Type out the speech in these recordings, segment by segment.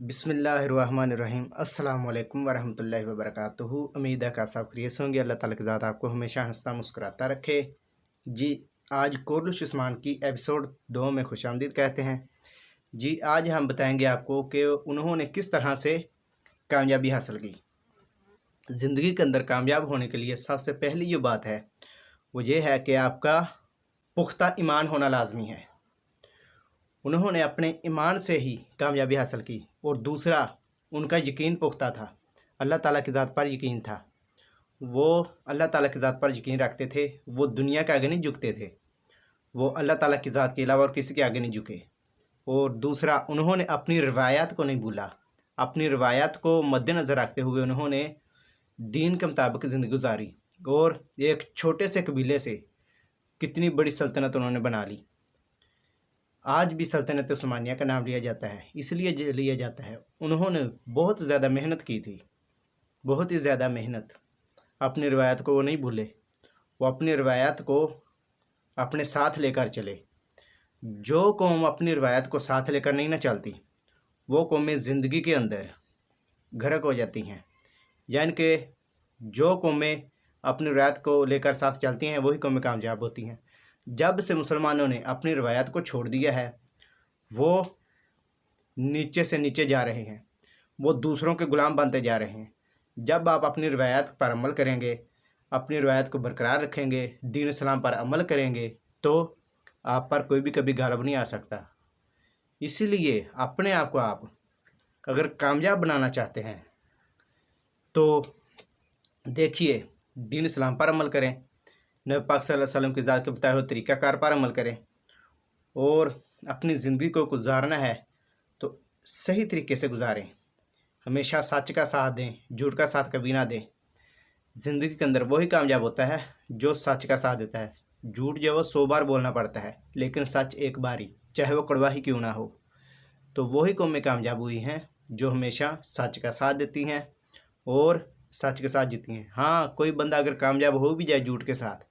बिस्मिल्लाहिर्रहमानिर्रहीम अस्सलाम वालेकुम वरहमतुल्लाहि वबरकातुहू। उम्मीद है कि आप सब खैरियत होंगे। अल्लाह ताला की ज़ात आपको हमेशा हंसता मुस्कुराता रखे। जी, आज कोरलुश उस्मान की एपिसोड 2 में खुशामदीद कहते हैं। जी, आज हम बताएंगे आपको कि उन्होंने किस तरह से कामयाबी हासिल की। ज़िंदगी के अंदर कामयाब होने के लिए सबसे पहली जो बात है वो ये है कि आपका पुख्ता ईमान होना लाजमी है। उन्होंने अपने ईमान से ही कामयाबी हासिल की। और दूसरा, उनका यकीन पुख्ता था, अल्लाह ताला की ज़ात पर यकीन था। वो अल्लाह ताला की ज़ात पर यकीन रखते थे। वो दुनिया के आगे नहीं झुकते थे। वो अल्लाह ताला की ज़ात के अलावा और किसी के आगे नहीं झुके। और दूसरा, उन्होंने अपनी रवायात को नहीं भूला। अपनी रवायात को मद्देनज़र रखते हुए उन्होंने दीन के मुताबिक ज़िंदगी गुजारी और एक छोटे से कबीले से कितनी बड़ी सल्तनत उन्होंने बना ली। आज भी सल्तनत उस्मानिया का नाम लिया जाता है, इसलिए लिया जाता है उन्होंने बहुत ज़्यादा मेहनत की थी, बहुत ही ज़्यादा मेहनत। अपनी रवायत को वो नहीं भूले। वो अपनी रवायत को अपने साथ लेकर चले। जो कौम अपनी रवायत को साथ लेकर नहीं ना चलती वो कौमें ज़िंदगी के अंदर गर्क हो जाती हैं। यानी कि जो कौमें अपनी रवायत को लेकर साथ चलती हैं वही कौमें कामयाब होती हैं। जब से मुसलमानों ने अपनी रवायत को छोड़ दिया है वो नीचे से नीचे जा रहे हैं, वो दूसरों के गुलाम बनते जा रहे हैं। जब आप अपनी रवायत पर अमल करेंगे, अपनी रवायत को बरकरार रखेंगे, दीन इस्लाम पर अमल करेंगे तो आप पर कोई भी कभी गालिब नहीं आ सकता। इसीलिए अपने आप को आप अगर कामयाब बनाना चाहते हैं तो देखिए, दीन इस्लाम पर अमल करें, नबी पाक सल्लल्लाहु अलैहि वसल्लम की ज़ात के बताए हुए तरीक़ाकार पर अमल करें। और अपनी ज़िंदगी को गुजारना है तो सही तरीके से गुजारें। हमेशा सच का साथ दें, झूठ का साथ कभी ना दें। ज़िंदगी के अंदर वही कामयाब होता है जो सच का साथ देता है। झूठ जो है वो 100 बार बोलना पड़ता है, लेकिन सच एक बार ही, चाहे वो कड़वा ही क्यों ना हो। तो वही कौमें कामयाब हुई हैं जो हमेशा सच का साथ देती हैं और सच के साथ जीती हैं। हाँ, कोई बंदा अगर कामयाब हो भी जाए झूठ के साथ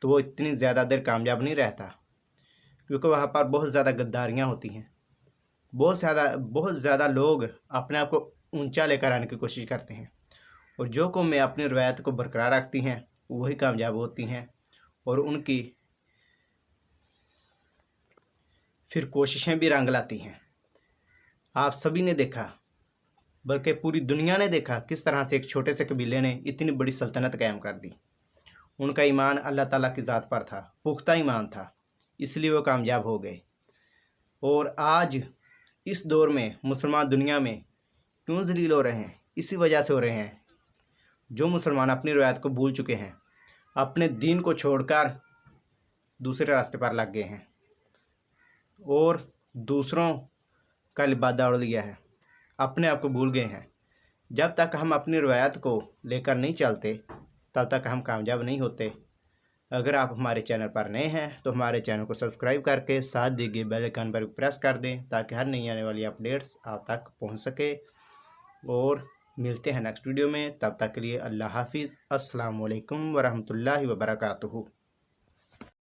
तो वो इतनी ज़्यादा देर कामयाब नहीं रहता, क्योंकि वहाँ पर बहुत ज़्यादा गद्दारियाँ होती हैं। बहुत ज़्यादा लोग अपने आप को ऊंचा लेकर आने की कोशिश करते हैं। और जो कौमें अपनी रवायत को बरकरार रखती हैं वही कामयाब होती हैं और उनकी फिर कोशिशें भी रंग लाती हैं। आप सभी ने देखा, बल्कि पूरी दुनिया ने देखा, किस तरह से एक छोटे से कबीले ने इतनी बड़ी सल्तनत कायम कर दी। उनका ईमान अल्लाह ताला की ज़ात पर था, पुख्ता ईमान था, इसलिए वो कामयाब हो गए। और आज इस दौर में मुसलमान दुनिया में क्यों ज़लील हो रहे हैं? इसी वजह से हो रहे हैं जो मुसलमान अपनी रवायत को भूल चुके हैं, अपने दीन को छोड़कर दूसरे रास्ते पर लग गए हैं और दूसरों का लिबादा उड़ लिया है, अपने आप को भूल गए हैं। जब तक हम अपनी रवायत को लेकर नहीं चलते तब तक हम कामयाब नहीं होते। अगर आप हमारे चैनल पर नए हैं तो हमारे चैनल को सब्सक्राइब करके साथ दिए गए बेल आइकन पर प्रेस कर दें ताकि हर नई आने वाली अपडेट्स आप तक पहुंच सके। और मिलते हैं नेक्स्ट वीडियो में, तब तक के लिए अल्लाह हाफिज़। अस्सलाम वालेकुम वरहमतुल्लाहि वबरकातुहू।